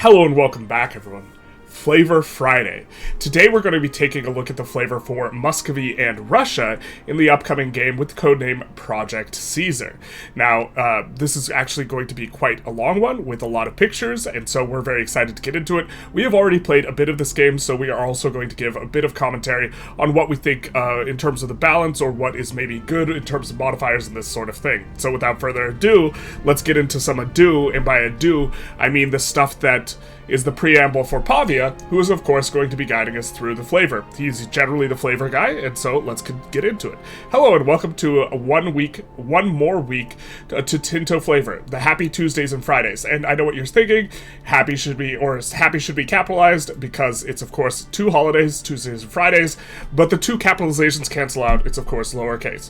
Hello and welcome back, everyone. Flavour Friday. Today we're going to be taking a look at the flavor for Muscovy and Russia in the upcoming game with the codename Project Caesar. Now, this is actually going to be quite a long one with a lot of pictures, and so we're very excited to get into it. We have already played a bit of this game, so we are also going to give a bit of commentary on what we think in terms of the balance, or what is maybe good in terms of modifiers and this sort of thing. So without further ado, let's get into some ado, and by ado, I mean the stuff that is the preamble for Pavia, who is of course going to be guiding us through the flavor. He's generally the flavor guy, and so let's get into it. Hello and welcome to one more week to Tinto Flavor, the Happy Tuesdays and Fridays. And I know what you're thinking, happy should be capitalized because it's of course two holidays, Tuesdays and Fridays, but the two capitalizations cancel out, it's of course lowercase.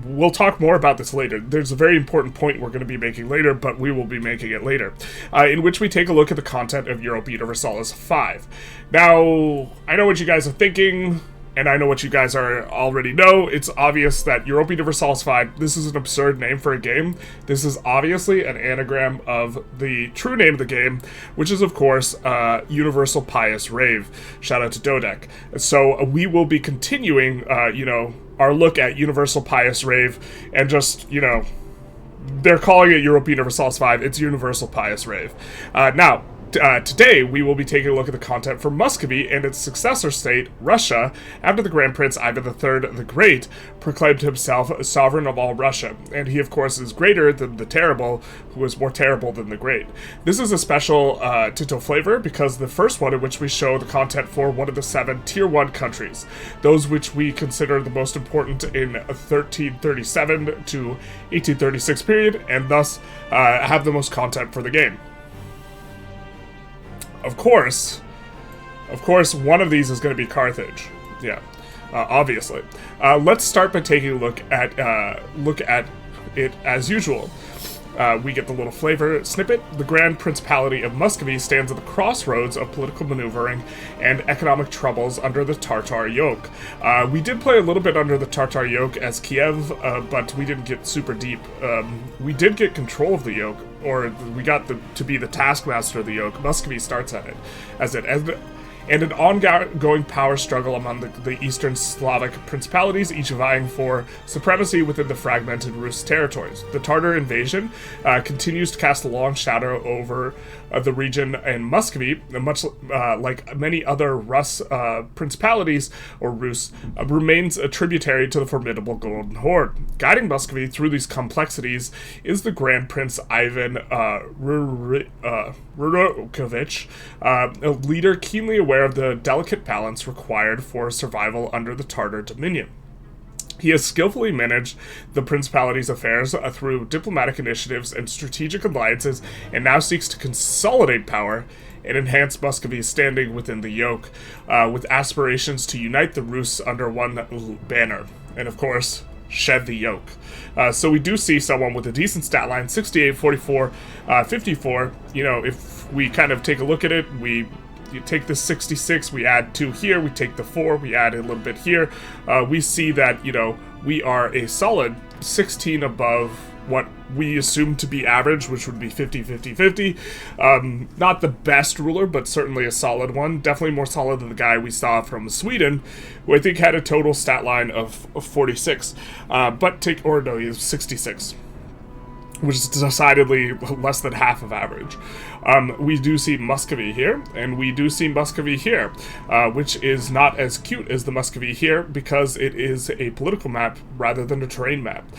We'll talk more about this later. There's a very important point we're going to be making later, but we will be making it later, in which we take a look at the content of Europa Universalis 5. Now, I know what you guys are thinking, and I know what you guys already know. It's obvious that Europa Universalis 5, this is an absurd name for a game. This is obviously an anagram of the true name of the game, which is, of course, Universal Pious Rave. Shout out to Dodek. So we will be continuing, our look at Universal Pious Rave, and just, they're calling it Europa Universalis 5. It's Universal Pious Rave. Today, we will be taking a look at the content for Muscovy and its successor state, Russia, after the Grand Prince Ivan III the Great proclaimed himself sovereign of all Russia. And he, of course, is greater than the terrible, who is more terrible than the great. This is a special Tinto flavor because the first one in which we show the content for one of the 7 Tier 1 countries, those which we consider the most important in 1337 to 1836 period, and thus have the most content for the game. Of course, one of these is going to be Carthage. Yeah, obviously. Let's start by taking a look at it as usual. We get the little flavor snippet. The Grand Principality of Muscovy stands at the crossroads of political maneuvering and economic troubles under the Tartar yoke. We did play a little bit under the Tartar yoke as Kiev, but we didn't get super deep. We did get control of the yoke, or we got to be the taskmaster of the yoke. Muscovy starts at it, and an ongoing power struggle among the Eastern Slavic principalities, each vying for supremacy within the fragmented Rus territories. The Tartar invasion continues to cast a long shadow over the region, and Muscovy, much like many other Rus principalities, or Rus, remains a tributary to the formidable Golden Horde. Guiding Muscovy through these complexities is the Grand Prince Ivan Rurikovich, a leader keenly aware of the delicate balance required for survival under the Tartar dominion. He has skillfully managed the Principality's affairs through diplomatic initiatives and strategic alliances, and now seeks to consolidate power and enhance Muscovy's standing within the yoke, with aspirations to unite the Rus under one banner, and of course, shed the yoke. So we do see someone with a decent stat line, 68, 44, 54. If we kind of take a look at it, you take the 66, we add 2 here, we take the 4, we add a little bit here. We see that, we are a solid 16 above what we assume to be average, which would be 50, 50, 50. Not the best ruler, but certainly a solid one. Definitely more solid than the guy we saw from Sweden, who I think had a total stat line of 46. He was 66. Which is decidedly less than half of average. We do see Muscovy here, and we do see Muscovy here, which is not as cute as the Muscovy here because it is a political map rather than a terrain map.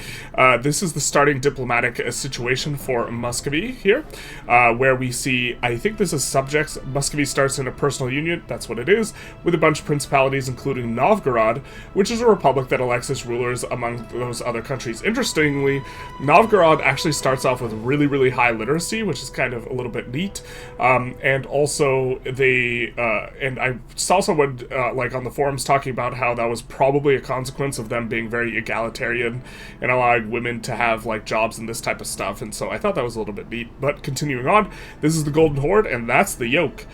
This is the starting diplomatic situation for Muscovy here, where we see, I think this is subjects. Muscovy starts in a personal union, that's what it is, with a bunch of principalities including Novgorod, which is a republic that elects its rulers among those other countries. Interestingly, Novgorod actually starts off with really, really high literacy, which is kind of a little bit neat. And also, and I saw someone on the forums talking about how that was probably a consequence of them being very egalitarian and allowing women to have jobs and this type of stuff. And so I thought that was a little bit neat. But continuing on, this is the Golden Horde, and that's the yoke.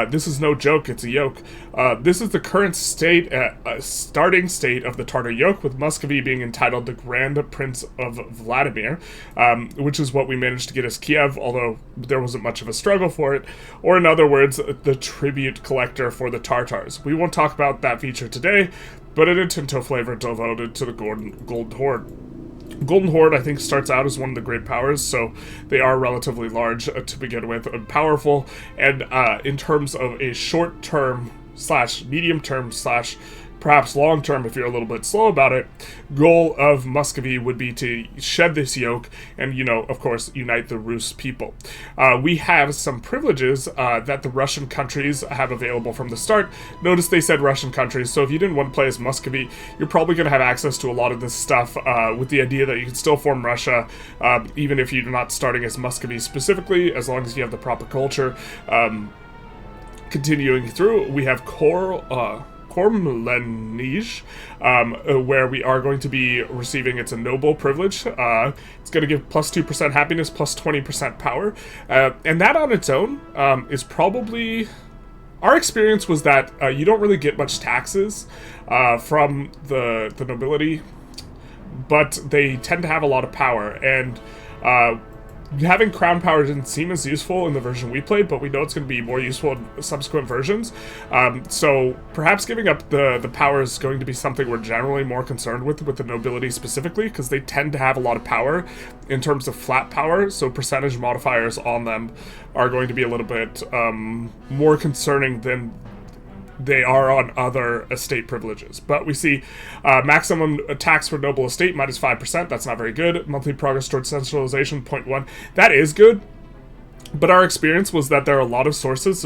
This is no joke, it's a yoke. This is the current starting state of the Tartar yoke, with Muscovy being entitled the Grand Prince of Vladimir, which is what we managed to get as Kiev, although there wasn't much much of a struggle for it, or in other words, the tribute collector for the Tartars. We won't talk about that feature today, but in a Tinto flavor devoted to the Golden Horde. Golden Horde, I think, starts out as one of the great powers, so they are relatively large to begin with, and powerful, and in terms of a short-term / medium-term / perhaps long-term, if you're a little bit slow about it, goal of Muscovy would be to shed this yoke and, of course, unite the Rus people. We have some privileges that the Russian countries have available from the start. Notice they said Russian countries, so if you didn't want to play as Muscovy, you're probably going to have access to a lot of this stuff with the idea that you can still form Russia, even if you're not starting as Muscovy specifically, as long as you have the proper culture. Continuing through, we have Kormlenij, where we are going to be receiving, it's a noble privilege. It's going to give plus 2% happiness, plus 20% power. And that on its own is probably... Our experience was that you don't really get much taxes from the nobility, but they tend to have a lot of power. And having crown power didn't seem as useful in the version we played, but we know it's going to be more useful in subsequent versions. So perhaps giving up the power is going to be something we're generally more concerned with the nobility specifically, because they tend to have a lot of power in terms of flat power, so percentage modifiers on them are going to be a little bit more concerning than they are on other estate privileges. But we see maximum tax for noble estate, minus 5%. That's not very good. Monthly progress towards centralization, 0.1. That is good. But our experience was that there are a lot of sources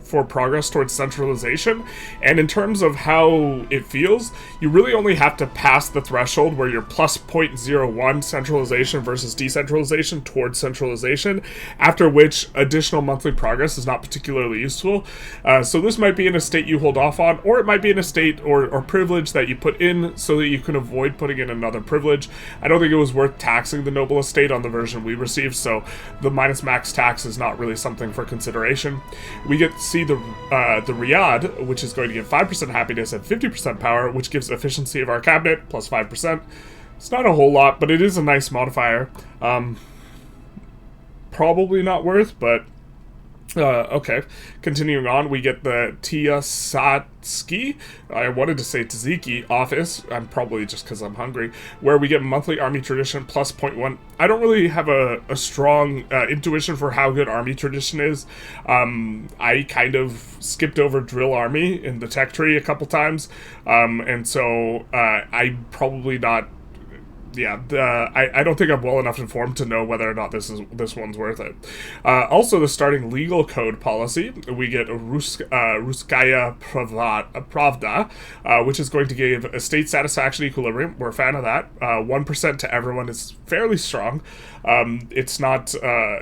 for progress towards centralization, and in terms of how it feels, you really only have to pass the threshold where you're plus 0.01 centralization versus decentralization towards centralization, after which additional monthly progress is not particularly useful. So this might be an estate you hold off on, or it might be an estate or privilege that you put in so that you can avoid putting in another privilege. I don't think it was worth taxing the noble estate on the version we received, so the minus max tax is not really something for consideration. We get to see the Riyadh, which is going to give 5% happiness and 50% power, which gives efficiency of our cabinet, plus 5%. It's not a whole lot, but it is a nice modifier. Probably not worth, but okay. Continuing on, we get the Tiasatsky, I wanted to say Tziki office, I'm probably just because I'm hungry, where we get monthly army tradition plus 0.1. I don't really have a strong intuition for how good army tradition is. I kind of skipped over drill army in the tech tree a couple times, and so I'm probably not... Yeah, I don't think I'm well enough informed to know whether or not this one's worth it. Also, the starting legal code policy, we get Ruskaya Pravda, which is going to give estate satisfaction equilibrium. We're a fan of that. 1% to everyone is fairly strong. It's not...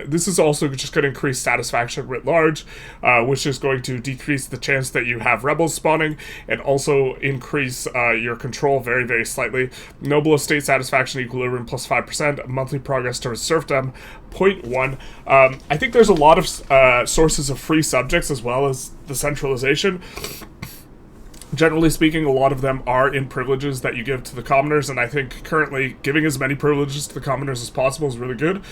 this is also just going to increase satisfaction writ large, which is going to decrease the chance that you have rebels spawning, and also increase your control very, very slightly. Noble estate satisfaction equilibrium plus 5%, monthly progress towards serfdom, 0.1. I think there's a lot of sources of free subjects as well as the centralization. Generally speaking, a lot of them are in privileges that you give to the commoners, and I think currently giving as many privileges to the commoners as possible is really good.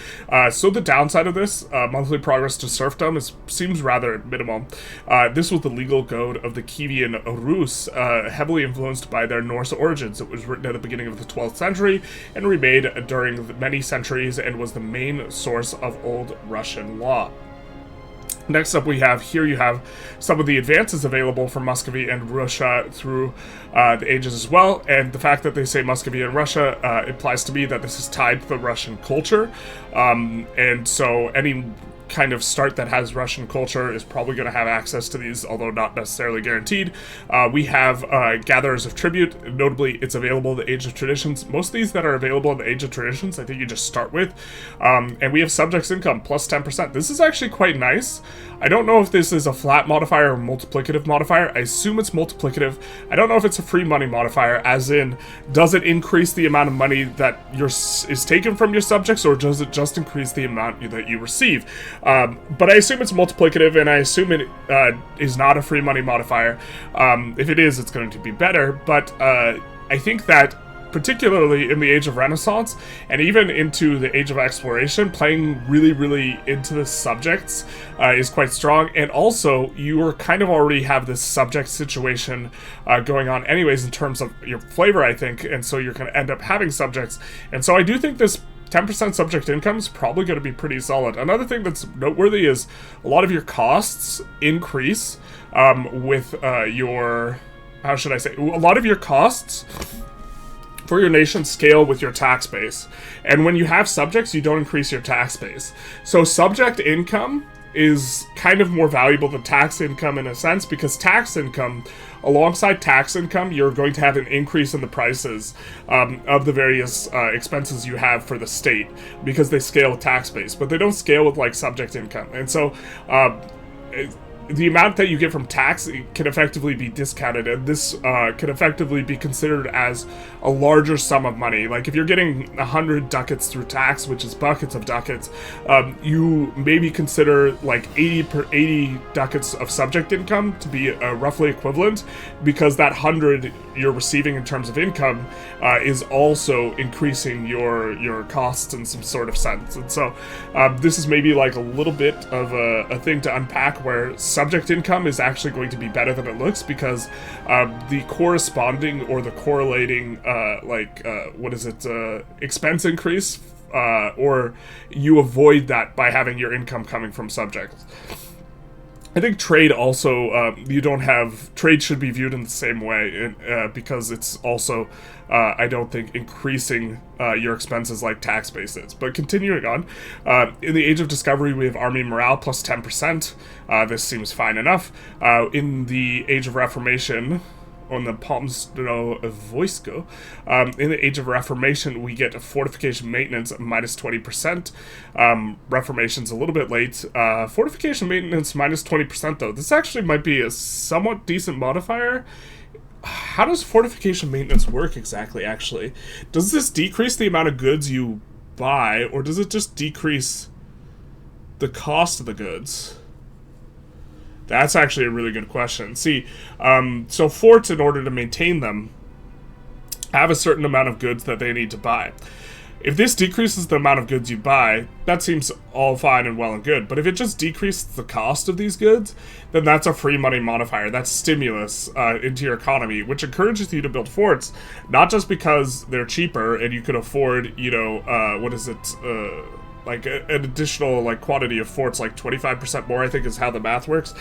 So the downside of this, monthly progress to serfdom, seems rather minimal. This was the legal code of the Kievan Rus, heavily influenced by their Norse origins. It was written at the beginning of the 12th century and remade during many centuries, and was the main source of Old Russian law. Next up, you have some of the advances available for Muscovy and Russia through the ages as well, and the fact that they say Muscovy and Russia implies to me that this is tied to the Russian culture, and so any kind of start that has Russian culture is probably going to have access to these, although not necessarily guaranteed. We have Gatherers of Tribute. Notably, it's available in the Age of Traditions. Most of these that are available in the Age of Traditions, I think you just start with. And we have Subjects Income, plus 10%. This is actually quite nice. I don't know if this is a flat modifier or multiplicative modifier. I assume it's multiplicative. I don't know if it's a free money modifier, as in, does it increase the amount of money that is taken from your subjects, or does it just increase the amount that you receive? But I assume it's multiplicative, and I assume it is not a free money modifier. If it is, it's going to be better, but I think that particularly in the Age of Renaissance, and even into the Age of Exploration, playing really, really into the subjects is quite strong. And also, you are kind of already have this subject situation going on anyways in terms of your flavor, I think, and so you're going to end up having subjects. And so I do think this 10% subject income is probably going to be pretty solid. Another thing that's noteworthy is a lot of your costs increase with your... How should I say? A lot of your costs for your nation scale with your tax base. And when you have subjects, you don't increase your tax base. So subject income is kind of more valuable than tax income in a sense, because tax income, alongside tax income, you're going to have an increase in the prices of the various expenses you have for the state, because they scale with tax base, but they don't scale with like subject income. And so the amount that you get from tax can effectively be discounted, and this can effectively be considered as a larger sum of money. Like if you're getting 100 ducats through tax, which is buckets of ducats, you maybe consider like 80 ducats of subject income to be roughly equivalent, because that 100 you're receiving in terms of income is also increasing your costs in some sort of sense. And so this is maybe like a little bit of a thing to unpack, where subject income is actually going to be better than it looks, because the corresponding or the correlating expense increase, or you avoid that by having your income coming from subjects. I think trade also, trade should be viewed in the same way, because it's also, I don't think, increasing your expenses like tax bases. But continuing on, in the Age of Discovery, we have army morale plus 10%. This seems fine enough. In the Age of Reformation, on the Pomsno Wojsko, in the Age of Reformation, we get a fortification maintenance of minus 20%. Reformation's a little bit late. Fortification maintenance minus 20%, though. This actually might be a somewhat decent modifier. How does fortification maintenance work exactly, actually? Does this decrease the amount of goods you buy, or does it just decrease the cost of the goods? That's actually a really good question. See, so forts, in order to maintain them, have a certain amount of goods that they need to buy. If this decreases the amount of goods you buy, that seems all fine and well and good. But if it just decreases the cost of these goods, then that's a free money modifier. That's stimulus into your economy, which encourages you to build forts, not just because they're cheaper and you can afford, like an additional like quantity of forts, like 25% more, I think is how the math works.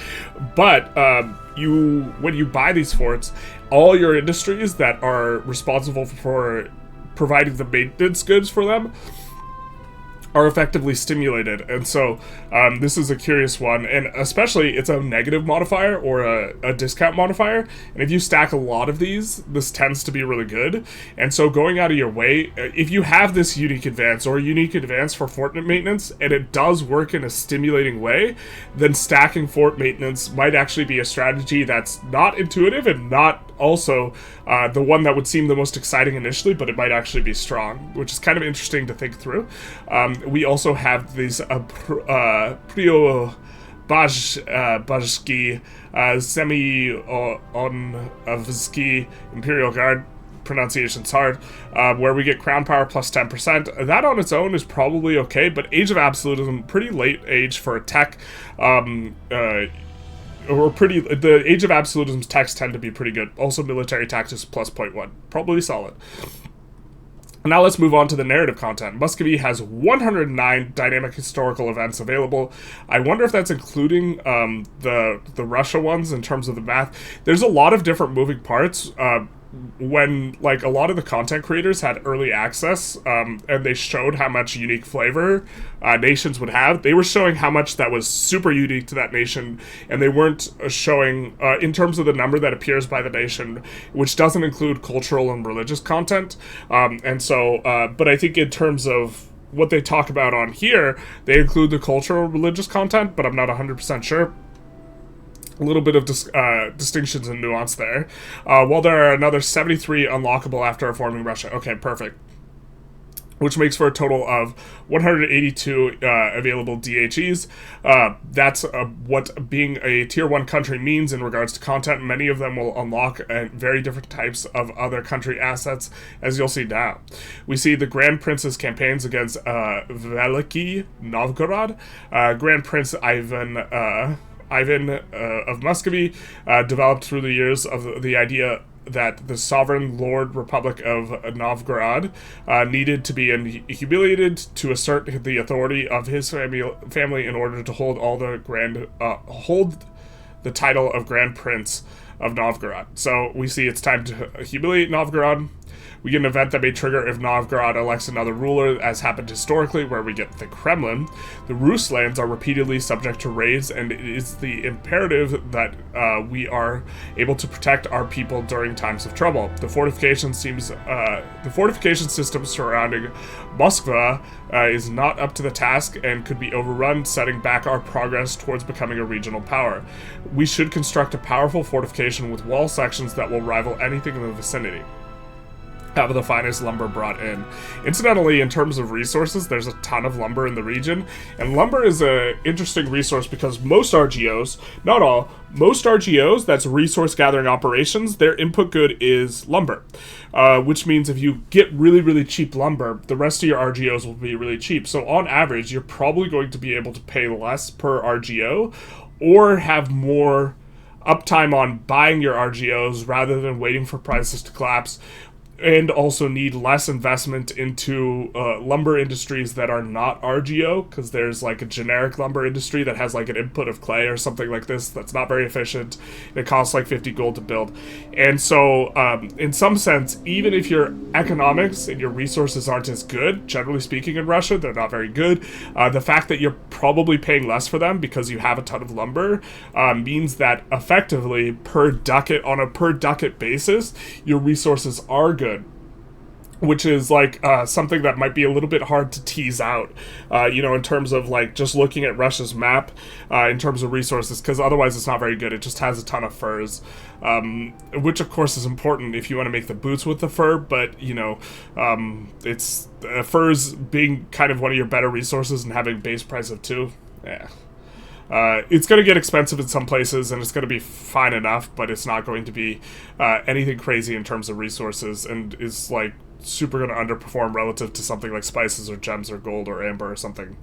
But when you buy these forts, all your industries that are responsible for providing the maintenance goods for them are effectively stimulated. And so this is a curious one, and especially it's a negative modifier or a discount modifier, and if you stack a lot of these, this tends to be really good. And so going out of your way, if you have this unique advance or unique advance for fort maintenance, and it does work in a stimulating way, then stacking fort maintenance might actually be a strategy that's not intuitive and not also the one that would seem the most exciting initially, but it might actually be strong, which is kind of interesting to think through. We also have these Bajski, Semi-Onavski Imperial Guard, pronunciation's hard, where we get crown power plus 10%. That on its own is probably okay, but Age of Absolutism, pretty late age for a tech, the Age of Absolutism's techs tend to be pretty good. Also military tactics plus 0.1, probably solid. Now let's move on to the narrative content. Muscovy has 109 dynamic historical events available. I wonder if that's including the Russia ones in terms of the math. There's a lot of different moving parts. When like a lot of the content creators had early access, and they showed how much unique flavor nations would have, they were showing how much that was super unique to that nation, and they weren't showing in terms of the number that appears by the nation, which doesn't include cultural and religious content. And so but I think in terms of what they talk about on here, they include the cultural and religious content, but I'm not 100% sure. A little bit of distinctions and nuance there. While there are another 73 unlockable after forming Russia. Okay, perfect. which makes for a total of 182 available DHEs. That's what being a tier 1 country means in regards to content. Many of them will unlock very different types of other country assets, as you'll see now. We see the Grand Prince's campaigns against Veliki Novgorod. Grand Prince Ivan of Muscovy developed through the years of the idea that the sovereign Lord Republic of Novgorod needed to be humiliated to assert the authority of his family in order to hold hold the title of Grand Prince of Novgorod. So we see it's time to humiliate Novgorod. We get an event that may trigger if Novgorod elects another ruler, as happened historically, where we get the Kremlin. The Rus lands are repeatedly subject to raids, and it is the imperative that we are able to protect our people during times of trouble. The fortification system surrounding Moskva is not up to the task and could be overrun, setting back our progress towards becoming a regional power. We should construct a powerful fortification with wall sections that will rival anything in the vicinity. Have the finest lumber brought in. Incidentally, in terms of resources, there's a ton of lumber in the region, and lumber is an interesting resource because most RGOs, not all, most RGOs, that's resource gathering operations, their input good is lumber, which means if you get really, really cheap lumber, the rest of your RGOs will be really cheap. So on average, you're probably going to be able to pay less per RGO or have more uptime on buying your RGOs rather than waiting for prices to collapse, and also need less investment into lumber industries that are not RGO, because there's like a generic lumber industry that has like an input of clay or something like this that's not very efficient. It costs like 50 gold to build. And so in some sense, even if your economics and your resources aren't as good, generally speaking in Russia, they're not very good, the fact that you're probably paying less for them because you have a ton of lumber means that effectively on a per ducat basis, your resources are good, which is like something that might be a little bit hard to tease out, in terms of like just looking at Russia's map in terms of resources, because otherwise it's not very good. It just has a ton of furs, which of course is important if you want to make the boots with the fur, but it's furs being kind of one of your better resources and having base price of 2. Yeah. It's going to get expensive in some places, and it's going to be fine enough, but it's not going to be anything crazy in terms of resources, and is like super going to underperform relative to something like spices or gems or gold or amber or something.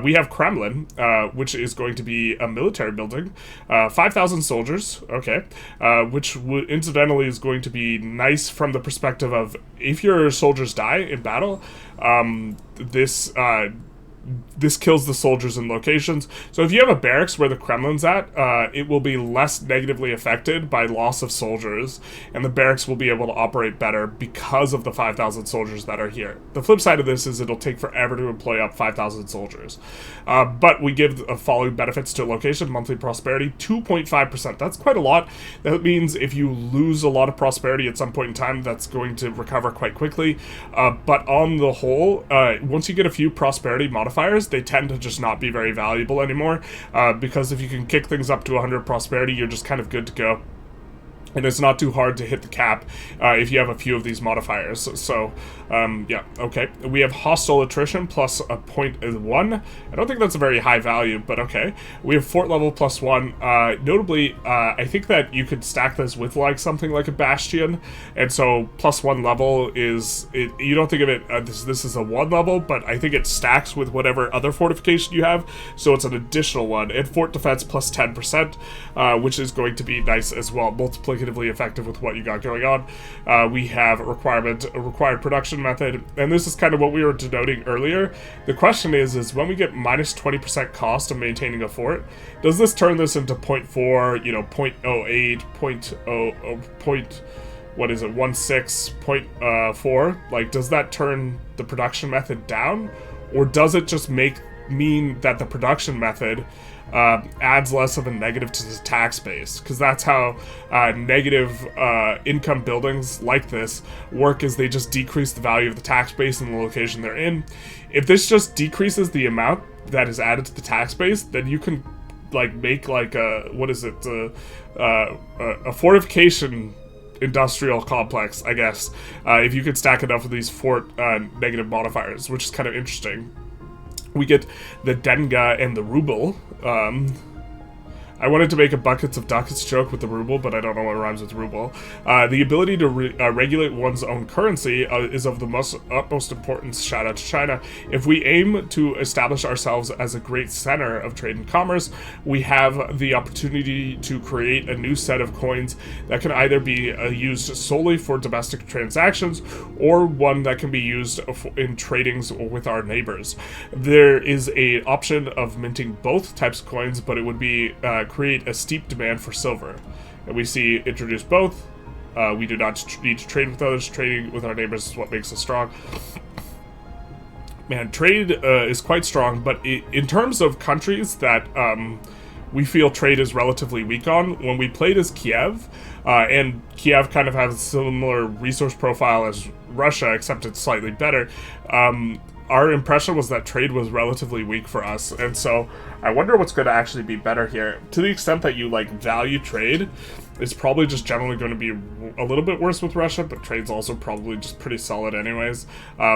We have Kremlin, which is going to be a military building, 5,000 soldiers, okay, which incidentally is going to be nice from the perspective of if your soldiers die in battle, this kills the soldiers in locations. So if you have a barracks where the Kremlin's at, it will be less negatively affected by loss of soldiers, and the barracks will be able to operate better because of the 5,000 soldiers that are here. The flip side of this is it'll take forever to employ up 5,000 soldiers. But we give the following benefits to a location: monthly prosperity, 2.5%. That's quite a lot. That means if you lose a lot of prosperity at some point in time, that's going to recover quite quickly. But on the whole, once you get a few prosperity modifiers, they tend to just not be very valuable anymore, because if you can kick things up to 100 prosperity, you're just kind of good to go. And it's not too hard to hit the cap if you have a few of these modifiers. So, yeah, okay. We have hostile attrition plus a 0.1. I don't think that's a very high value, but okay. We have fort level plus 1. Notably, I think that you could stack this with like something like a bastion. And so plus 1 level is, you don't think of it, this is a 1 level, but I think it stacks with whatever other fortification you have. So it's an additional one. And fort defense plus 10%, which is going to be nice as well. Multiplicatively effective with what you got going on. We have a required production method, and this is kind of what we were denoting earlier. The question is when we get minus 20% cost of maintaining a fort, does this turn this into 0.4, 0.08, 16.4? Like, does that turn the production method down, or does it just mean that the production method adds less of a negative to the tax base? Because that's how negative income buildings like this work, is they just decrease the value of the tax base in the location they're in. If this just decreases the amount that is added to the tax base, then you can like make like a fortification industrial complex, I guess, if you could stack enough of these 4 negative modifiers, which is kind of interesting. We get the denga and the ruble. I wanted to make a buckets of ducats joke with the ruble, but I don't know what rhymes with ruble. The ability to regulate one's own currency is of the utmost importance. Shout out to China. If we aim to establish ourselves as a great center of trade and commerce, we have the opportunity to create a new set of coins that can either be used solely for domestic transactions, or one that can be used in tradings with our neighbors. There is an option of minting both types of coins, but it would be create a steep demand for silver. And we see introduce both. We do not need to trade with others. Trading with our neighbors is what makes us strong. Man, trade is quite strong, but in terms of countries that we feel trade is relatively weak on, when we played as Kiev, and Kiev kind of has a similar resource profile as Russia, except it's slightly better, our impression was that trade was relatively weak for us, and so I wonder what's going to actually be better here. To the extent that you, like, value trade, it's probably just generally going to be a little bit worse with Russia, but trade's also probably just pretty solid anyways,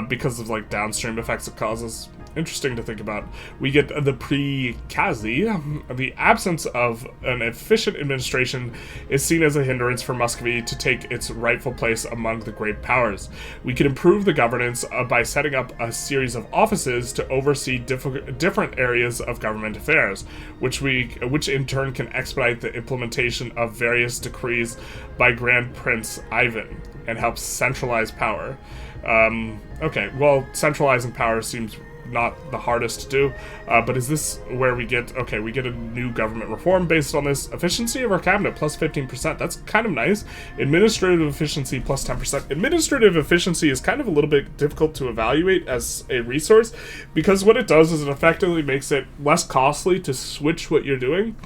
because of, like, downstream effects it causes. Interesting to think about. We get the prikazy. The absence of an efficient administration is seen as a hindrance for Muscovy to take its rightful place among the great powers. We can improve the governance by setting up a series of offices to oversee different areas of government affairs, which in turn can expedite the implementation of various decrees by Grand Prince Ivan and help centralize power. Okay, well, centralizing power seems not the hardest to do, but is this where we get, okay, we get a new government reform based on this. Efficiency of our cabinet plus 15%, that's kind of nice. Administrative efficiency plus 10%. Administrative efficiency is kind of a little bit difficult to evaluate as a resource, because what it does is it effectively makes it less costly to switch what you're doing.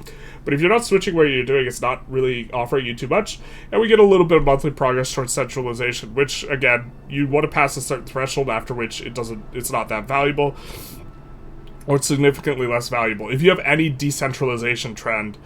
But if you're not switching what you're doing, it's not really offering you too much. And we get a little bit of monthly progress towards centralization, which, again, you want to pass a certain threshold after which it's not that valuable, or it's significantly less valuable. If you have any decentralization trend,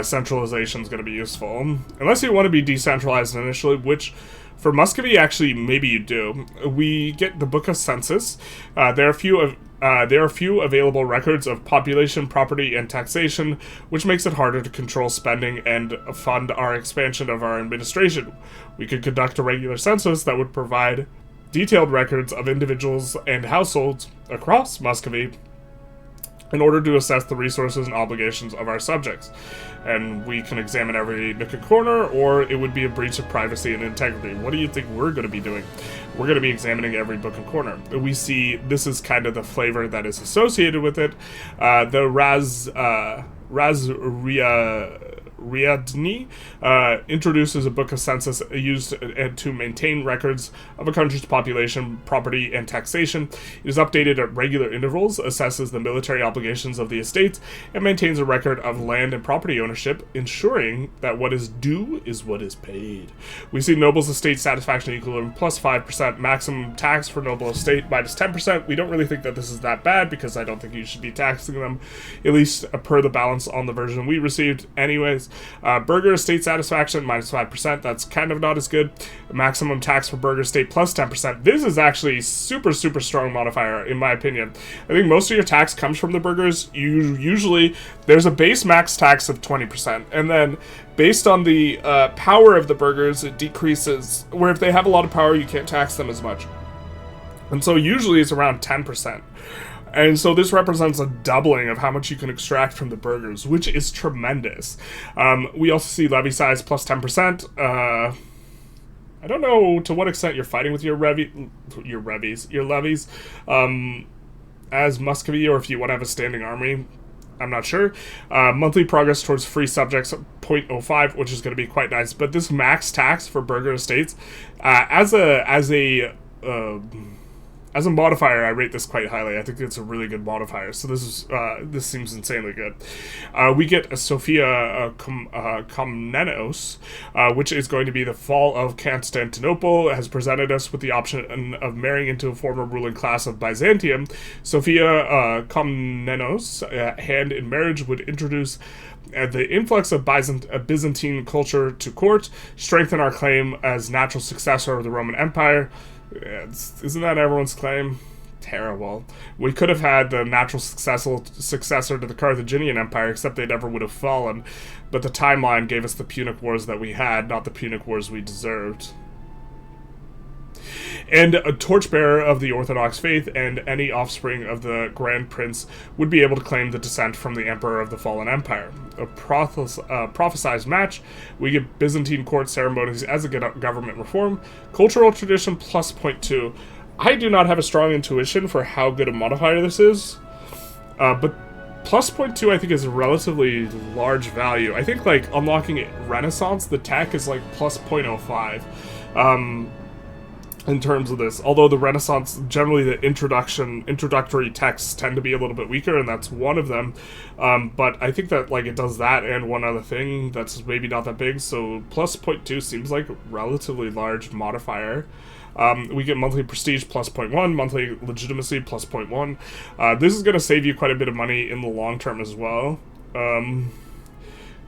centralization is going to be useful. Unless you want to be decentralized initially, which for Muscovy, actually, maybe you do. We get the Book of Census. There are a few available records of population, property, and taxation, which makes it harder to control spending and fund our expansion of our administration. We could conduct a regular census that would provide detailed records of individuals and households across Muscovy in order to assess the resources and obligations of our subjects. And we can examine every nook and corner, or it would be a breach of privacy and integrity. What do you think we're going to be doing? We're going to be examining every nook and corner. We see this is kind of the flavor that is associated with it. The Riadni introduces a book of census used to maintain records of a country's population, property, and taxation. It is updated at regular intervals, assesses the military obligations of the estates, and maintains a record of land and property ownership, ensuring that what is due is what is paid. We see nobles' estate satisfaction equilibrium plus 5%, maximum tax for noble estate minus 10%. We don't really think that this is that bad, because I don't think you should be taxing them, at least per the balance on the version we received. Anyways, burgher estate satisfaction minus 5%. That's kind of not as good. Maximum tax for burgher estate plus 10%. This is actually super strong modifier in my opinion. I think most of your tax comes from the burghers. Usually there's a base max tax of 20%, and then based on the power of the burghers, it decreases. Where if they have a lot of power, you can't tax them as much, and so usually it's around 10%. And so this represents a doubling of how much you can extract from the burghers, which is tremendous. We also see levy size plus 10%. I don't know to what extent you're fighting with your levies as Muscovy, or if you want to have a standing army. I'm not sure. Monthly progress towards free subjects 0.05, which is going to be quite nice. But this max tax for burgher estates, as a as a modifier, I rate this quite highly. I think it's a really good modifier. So this seems insanely good. We get a Sophia Komnenos, which is going to be the fall of Constantinople, has presented us with the option of marrying into a former ruling class of Byzantium. Sophia Komnenos, hand in marriage, would introduce the influx of Byzantine culture to court, strengthen our claim as natural successor of the Roman Empire. Isn't that everyone's claim? Terrible. We could have had the natural successor to the Carthaginian Empire, except they never would have fallen. But the timeline gave us the Punic Wars that we had, not the Punic Wars we deserved. And a torchbearer of the Orthodox faith and any offspring of the Grand Prince would be able to claim the descent from the Emperor of the Fallen Empire. A prophesized match, we get Byzantine court ceremonies as a government reform, cultural tradition plus 0.2. I do not have a strong intuition for how good a modifier this is, but plus 0.2 I think is a relatively large value. I think like unlocking Renaissance, the tech is like plus 0.05. In terms of this, although the Renaissance, generally the introductory texts tend to be a little bit weaker, and that's one of them, but I think that like it does that and one other thing that's maybe not that big, so plus 0.2 seems like a relatively large modifier. We get monthly prestige plus 0.1, monthly legitimacy plus 0.1. This is going to save you quite a bit of money in the long term as well,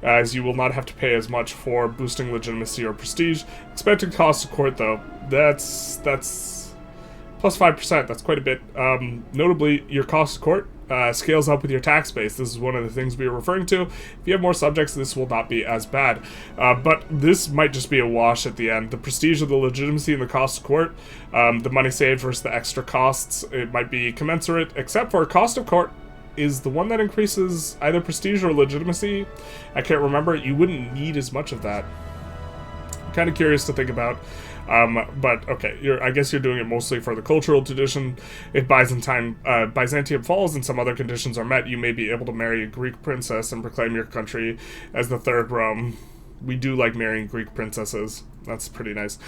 as you will not have to pay as much for boosting legitimacy or prestige. Expected cost of court, though, that's plus 5%. That's quite a bit. Notably, your cost of court scales up with your tax base. This is one of the things we are referring to. If you have more subjects, this will not be as bad. But this might just be a wash at the end. The prestige of the legitimacy and the cost of court, the money saved versus the extra costs, it might be commensurate, except for cost of court is the one that increases either prestige or legitimacy. I can't remember. You wouldn't need as much of that. I'm kind of curious to think about. But okay, I guess you're doing it mostly for the cultural tradition. If Byzantium falls and some other conditions are met, you may be able to marry a Greek princess and proclaim your country as the third Rome. We do like marrying Greek princesses. That's pretty nice.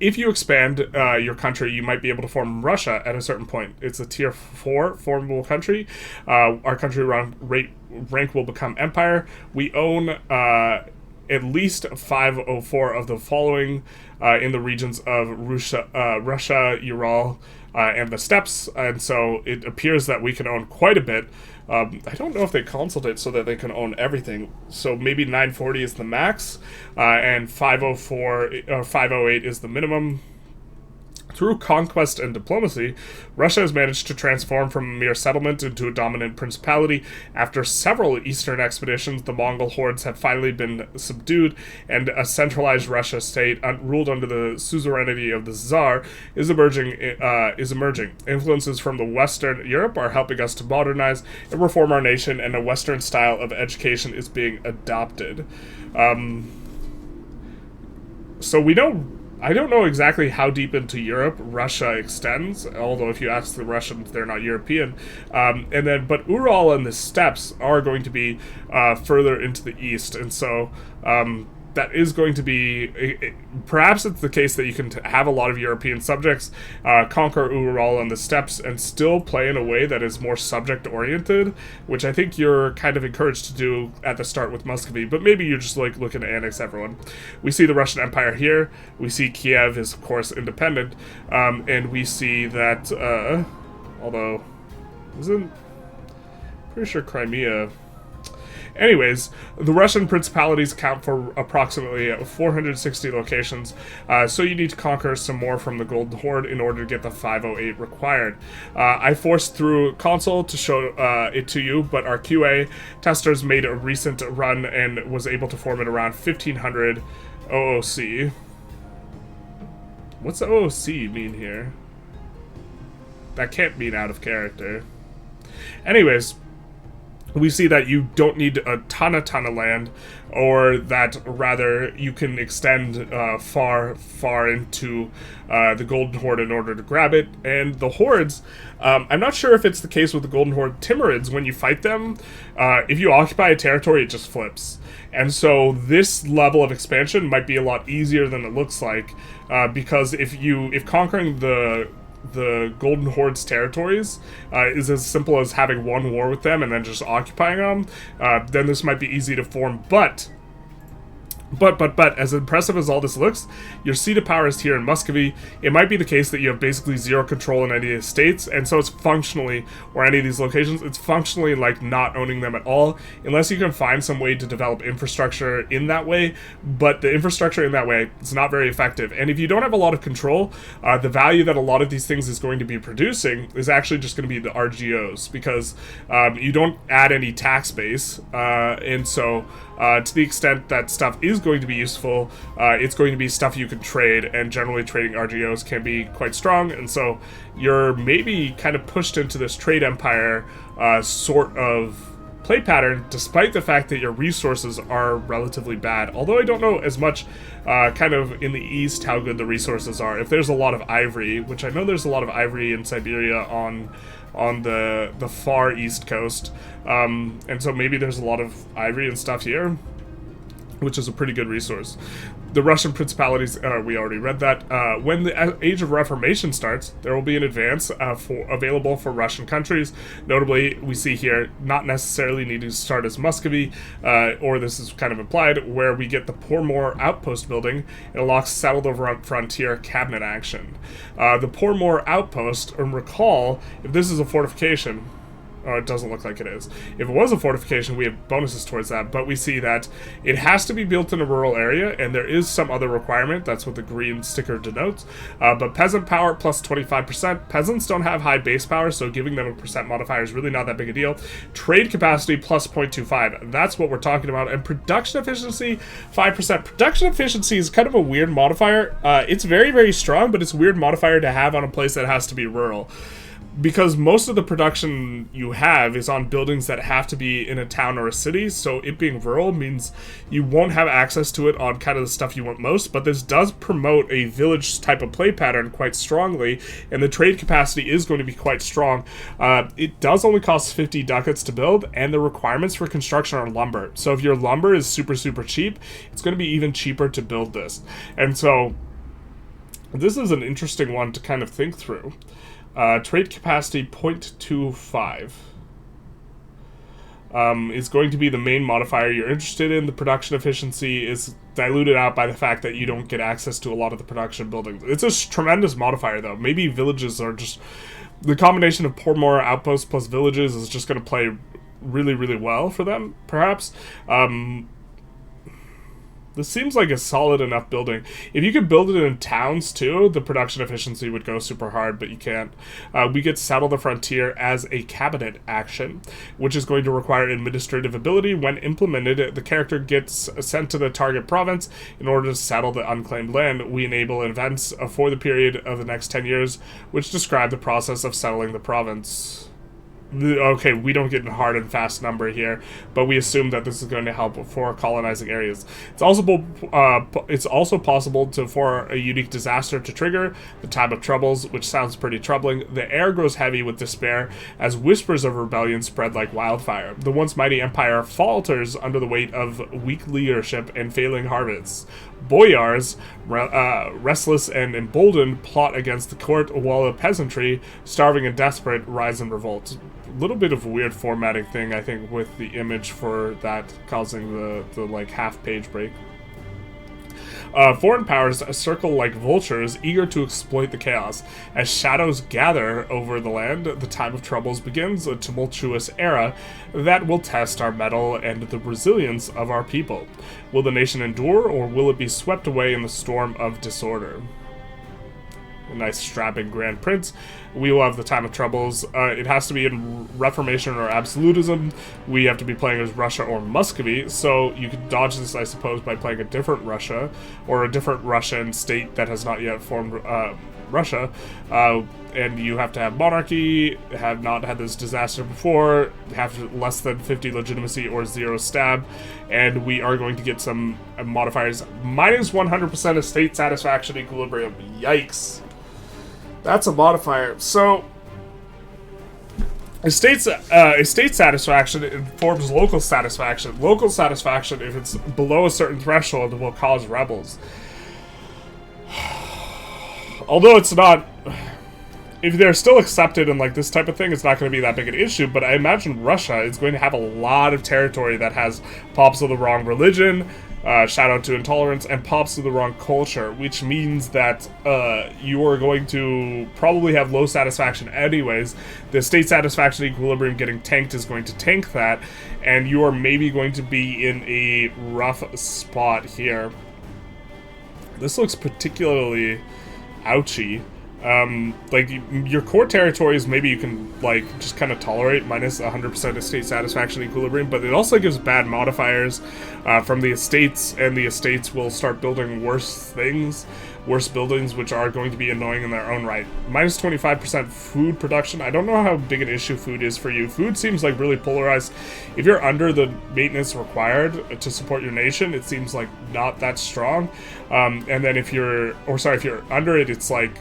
If you expand your country, you might be able to form Russia at a certain point. It's a tier 4 formable country. Our country rank will become empire. We own at least 504 of the following in the regions of Russia, Ural, and the steppes, and so it appears that we can own quite a bit. I don't know if they consult it so that they can own everything, so maybe 940 is the max, and 504 or 508 is the minimum. Through conquest and diplomacy, Russia has managed to transform from a mere settlement into a dominant principality. After several eastern expeditions, the Mongol hordes have finally been subdued, and a centralized Russia state, ruled under the suzerainty of the Tsar, is emerging. Influences from the Western Europe are helping us to modernize and reform our nation, and a Western style of education is being adopted. So we know... I don't know exactly how deep into Europe Russia extends, although if you ask the Russians, they're not European. But Ural and the steppes are going to be further into the east, and so that is going to be... perhaps it's the case that you can have a lot of European subjects, conquer Ural and the steppes, and still play in a way that is more subject-oriented, which I think you're kind of encouraged to do at the start with Muscovy, but maybe you're just like looking to annex everyone. We see the Russian Empire here. We see Kiev is, of course, independent, and we see that, although, isn't... pretty sure Crimea... Anyways, the Russian principalities account for approximately 460 locations, so you need to conquer some more from the Golden Horde in order to get the 508 required. I forced through console to show it to you, but our QA testers made a recent run and was able to form it around 1500 OOC. What's OOC mean here? That can't mean out of character. Anyways, we see that you don't need a ton of land, or that rather you can extend far into the Golden Horde in order to grab it. And the hordes, I'm not sure if it's the case with the Golden Horde Timurids. When you fight them, if you occupy a territory, it just flips. And so this level of expansion might be a lot easier than it looks like, because if conquering the the Golden Horde's territories is as simple as having one war with them and then just occupying them, then this might be easy to form. But as impressive as all this looks, your seat of power is here in Muscovy. It might be the case that you have basically zero control in any of the states, and so it's functionally, or any of these locations, it's functionally like not owning them at all, unless you can find some way to develop infrastructure in that way. But the infrastructure in that way is not very effective. And if you don't have a lot of control, the value that a lot of these things is going to be producing is actually just going to be the RGOs, because you don't add any tax base, and so to the extent that stuff is going to be useful, it's going to be stuff you can trade, and generally trading RGOs can be quite strong, and so you're maybe kind of pushed into this trade empire sort of play pattern, despite the fact that your resources are relatively bad. Although I don't know as much kind of in the east how good the resources are. If there's a lot of ivory, which I know there's a lot of ivory in Siberia on the far east coast, and so maybe there's a lot of ivory and stuff here, which is a pretty good resource. The Russian principalities, we already read that. When the Age of Reformation starts, there will be an advance available for Russian countries. Notably, we see here, not necessarily needing to start as Muscovy, or this is kind of implied, where we get the Pormore outpost building. It unlocks Settled Over Frontier cabinet action. The Pormore outpost, and recall, if this is a fortification, it doesn't look like it is. If it was a fortification, we have bonuses towards that, but we see that it has to be built in a rural area, and there is some other requirement. That's what the green sticker denotes. But peasant power plus 25%. Peasants don't have high base power, so giving them a percent modifier is really not that big a deal. Trade capacity plus 0.25. That's what we're talking about. And production efficiency, 5%. Production efficiency is kind of a weird modifier. It's very, very strong, but it's a weird modifier to have on a place that has to be rural, because most of the production you have is on buildings that have to be in a town or a city, so it being rural means you won't have access to it on kind of the stuff you want most, but this does promote a village type of play pattern quite strongly, and the trade capacity is going to be quite strong. It does only cost 50 ducats to build, and the requirements for construction are lumber. So if your lumber is super, super cheap, it's going to be even cheaper to build this. And so this is an interesting one to kind of think through. Trade capacity 0.25 is going to be the main modifier you're interested in. The production efficiency is diluted out by the fact that you don't get access to a lot of the production buildings. It's a tremendous modifier, though. Maybe villages are just... The combination of Pormore outposts plus villages is just going to play really, really well for them, perhaps. This seems like a solid enough building. If you could build it in towns too, the production efficiency would go super hard, but you can't. We get Settle the Frontier as a cabinet action, which is going to require administrative ability. When implemented, the character gets sent to the target province in order to settle the unclaimed land. We enable events for the period of the next 10 years, which describe the process of settling the province. Okay, we don't get a hard and fast number here, but we assume that this is going to help for colonizing areas. It's also possible for a unique disaster to trigger the Time of Troubles, which sounds pretty troubling. The air grows heavy with despair as whispers of rebellion spread like wildfire. The once mighty empire falters under the weight of weak leadership and failing harvests. Boyars, restless and emboldened, plot against the court, while the peasantry, starving and desperate, rise in revolt. A little bit of a weird formatting thing, I think, with the image for that causing the like half-page break. Foreign powers circle like vultures, eager to exploit the chaos. As shadows gather over the land, the Time of Troubles begins, a tumultuous era that will test our mettle and the resilience of our people. Will the nation endure, or will it be swept away in the storm of disorder? A nice strapping Grand Prince. We will have the Time of Troubles. It has to be in Reformation or Absolutism. We have to be playing as Russia or Muscovy, so you could dodge this, I suppose, by playing a different Russia, or a different Russian state that has not yet formed Russia. And you have to have monarchy, have not had this disaster before, have less than 50 legitimacy or 0 stab, and we are going to get some modifiers. Minus 100% of state satisfaction equilibrium. Yikes. That's a modifier. So, estate satisfaction informs local satisfaction. Local satisfaction, if it's below a certain threshold, will cause rebels. Although it's not... if they're still accepted and like this type of thing, it's not going to be that big an issue. But I imagine Russia is going to have a lot of territory that has pops of the wrong religion, shout out to intolerance, and pops of the wrong culture, which means that you are going to probably have low satisfaction anyways. The state satisfaction equilibrium getting tanked is going to tank that, and you are maybe going to be in a rough spot here. This looks particularly ouchy. Like, your core territories, maybe you can, like, just kind of tolerate minus 100% of state satisfaction equilibrium, but it also gives bad modifiers from the estates, and the estates will start building worse things, worse buildings, which are going to be annoying in their own right. Minus 25% food production. I don't know how big an issue food is for you. Food seems like really polarized. If you're under the maintenance required to support your nation, it seems like not that strong. And then if you're under it, it's like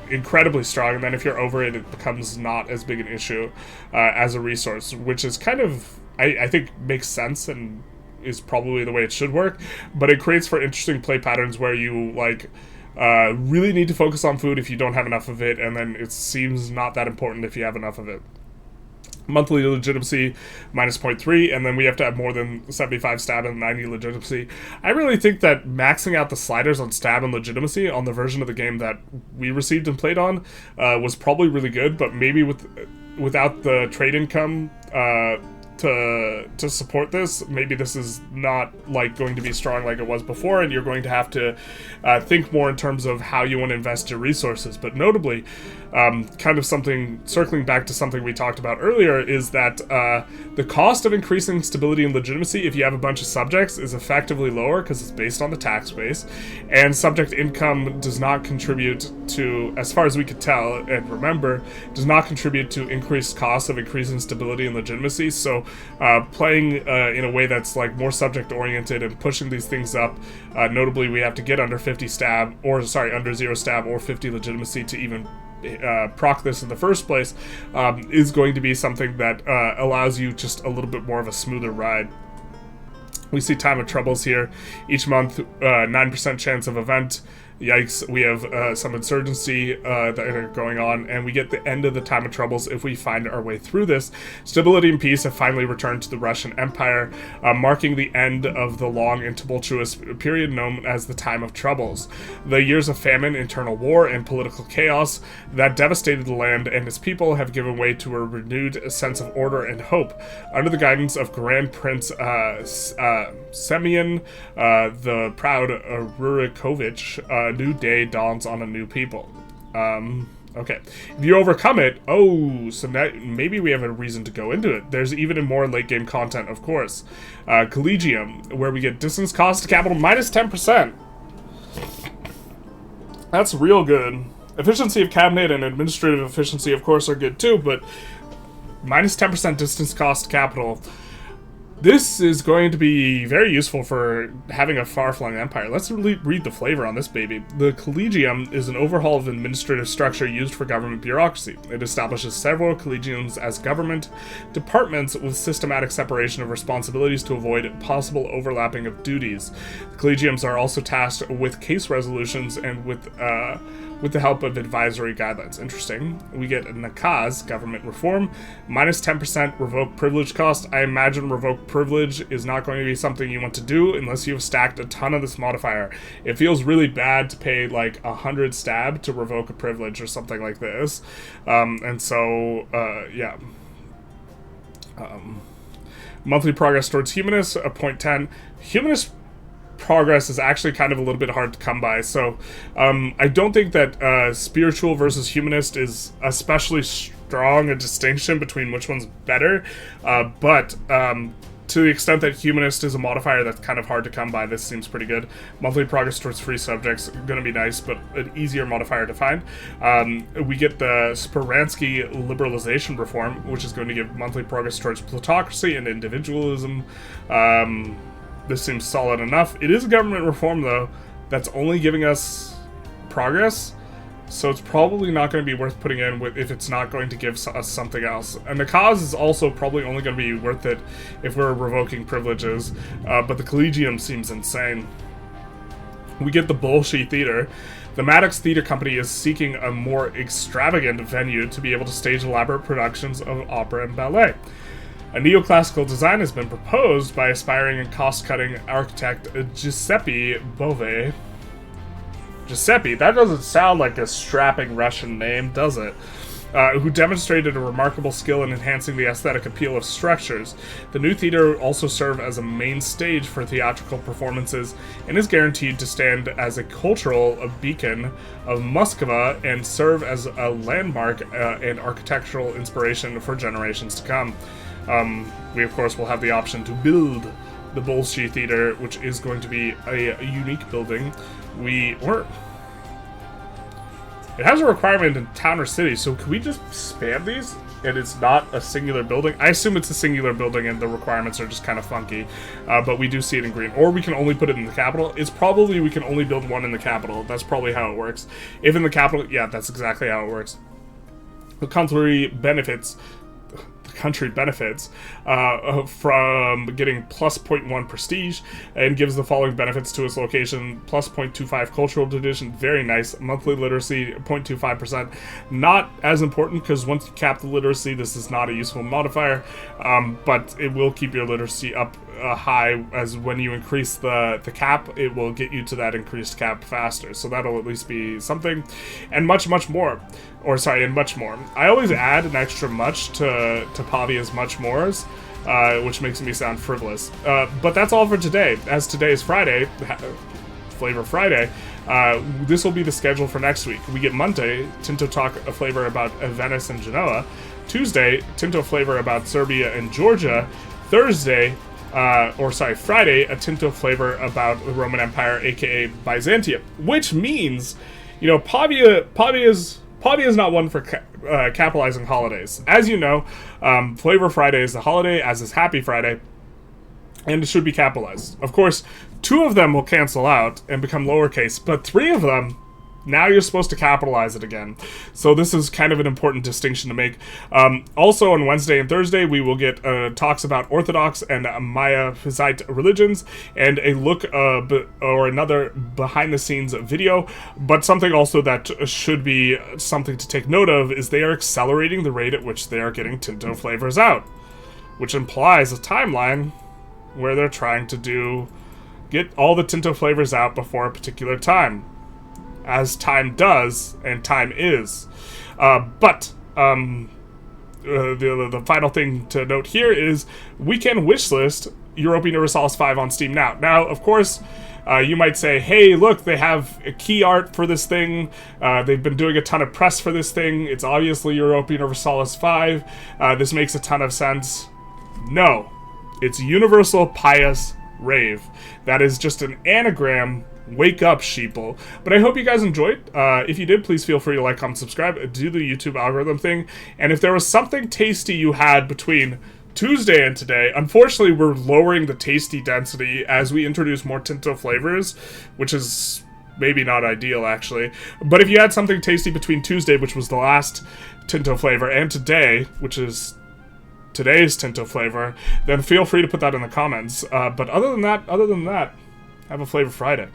incredibly strong, and then if you're over it, it becomes not as big an issue as a resource, which is kind of, I think, makes sense and is probably the way it should work, but it creates for interesting play patterns where you, like, really need to focus on food if you don't have enough of it, and then it seems not that important if you have enough of it. Monthly legitimacy, minus 0.3, and then we have to have more than 75 stab and 90 legitimacy. I really think that maxing out the sliders on stab and legitimacy on the version of the game that we received and played on was probably really good, but maybe without the trade income to support this, maybe this is not like going to be strong like it was before, and you're going to have to think more in terms of how you want to invest your resources. But notably, kind of something, circling back to something we talked about earlier, is that the cost of increasing stability and legitimacy if you have a bunch of subjects is effectively lower because it's based on the tax base, and subject income does not contribute to, as far as we could tell and remember, does not contribute to increased costs of increasing stability and legitimacy. So playing in a way that's like more subject oriented and pushing these things up, notably we have to get under 50 stab, or sorry, under 0 stab or 50 legitimacy to even proc this in the first place, is going to be something that allows you just a little bit more of a smoother ride. We see time of troubles here. Each month, 9% chance of event. Yikes, we have some insurgency that are going on, and we get the end of the time of troubles if we find our way through this. Stability and peace have finally returned to the Russian Empire, marking the end of the long and tumultuous period known as the time of troubles. The years of famine, internal war, and political chaos that devastated the land and its people have given way to a renewed sense of order and hope. Under the guidance of Grand Prince Semyon the Proud Rurikovich, a new day dawns on a new people. Okay. If you overcome it, so now maybe we have a reason to go into it. There's even more late game content, of course. Collegium, where we get distance cost to capital minus 10%. That's real good. Efficiency of cabinet and administrative efficiency, of course, are good too, but minus 10% distance cost to capital. This is going to be very useful for having a far-flung empire. Let's read the flavor on this baby. The Collegium is an overhaul of administrative structure used for government bureaucracy. It establishes several collegiums as government departments with systematic separation of responsibilities to avoid possible overlapping of duties. The collegiums are also tasked with case resolutions and with the help of advisory guidelines. Interesting. We get Nakaz, government reform, minus 10% revoke privilege cost. I imagine revoke privilege is not going to be something you want to do unless you've stacked a ton of this modifier. It feels really bad to pay like 100 stab to revoke a privilege or something like this. And so, yeah. Monthly progress towards humanist, a 0.10. Humanist progress is actually kind of a little bit hard to come by, so I don't think that spiritual versus humanist is especially strong a distinction between which one's better, but to the extent that humanist is a modifier that's kind of hard to come by, this seems pretty good. Monthly progress towards free subjects, gonna be nice, but an easier modifier to find. We get the Speransky liberalization reform, which is going to give monthly progress towards plutocracy and individualism. This seems solid enough. It is a government reform, though, that's only giving us progress, so it's probably not going to be worth putting in if it's not going to give us something else. And the cause is also probably only going to be worth it if we're revoking privileges, but the Collegium seems insane. We get the Bolshoi Theater. The Maddox Theater Company is seeking a more extravagant venue to be able to stage elaborate productions of opera and ballet. A neoclassical design has been proposed by aspiring and cost-cutting architect Giuseppe Bove. Giuseppe, that doesn't sound like a strapping Russian name, does it? Who demonstrated a remarkable skill in enhancing the aesthetic appeal of structures. The new theater will also serve as a main stage for theatrical performances and is guaranteed to stand as a cultural beacon of Muscovy and serve as a landmark and architectural inspiration for generations to come. We, of course, will have the option to build the Bolshoi Theater, which is going to be a unique building. It has a requirement in town or city, so can we just spam these and it's not a singular building? I assume it's a singular building and the requirements are just kind of funky, but we do see it in green. Or we can only put it in the capital. It's probably we can only build one in the capital. That's probably how it works. If in the capital, yeah, that's exactly how it works. The country benefits from getting plus 0.1 prestige and gives the following benefits to its location: plus 0.25 cultural tradition, very nice, monthly literacy 0.25%, not as important because once you cap the literacy, this is not a useful modifier, but it will keep your literacy up high, as when you increase the cap, it will get you to that increased cap faster, so that'll at least be something. And much more. And much more. I always add an extra much to Pavia's much mores, which makes me sound frivolous. But that's all for today. As today is Friday, Flavour Friday, this will be the schedule for next week. We get Monday, Tinto Talk a flavor about Venice and Genoa. Tuesday, Tinto flavor about Serbia and Georgia. Thursday, Friday, a Tinto flavor about the Roman Empire, aka Byzantium. Which means, you know, Pavia is not one for capitalizing holidays. As you know, Flavour Friday is a holiday, as is Happy Friday, and it should be capitalized. Of course, 2 of them will cancel out and become lowercase, but 3 of them, now you're supposed to capitalize it again. So this is kind of an important distinction to make. Also on Wednesday and Thursday, we will get talks about Orthodox and Miaphysite religions and a look or another behind-the-scenes video. But something also that should be something to take note of is they are accelerating the rate at which they are getting Tinto flavors out, which implies a timeline where they're trying to get all the Tinto flavors out before a particular time, as time does and time is. The final thing to note here is we can wishlist Europa Universalis 5 on Steam now. Now, of course, you might say, hey, look, they have key art for this thing. They've been doing a ton of press for this thing. It's obviously Europa Universalis 5. This makes a ton of sense. No, it's Universal Pious Rave. That is just an anagram. Wake up, sheeple. But I hope you guys enjoyed. If you did, please feel free to like, comment, subscribe, do the YouTube algorithm thing. And if there was something tasty you had between Tuesday and today, unfortunately we're lowering the tasty density as we introduce more Tinto flavors, which is maybe not ideal actually. But if you had something tasty between Tuesday, which was the last Tinto flavor, and today, which is today's Tinto flavor, then feel free to put that in the comments. But other than that, have a Flavour Friday.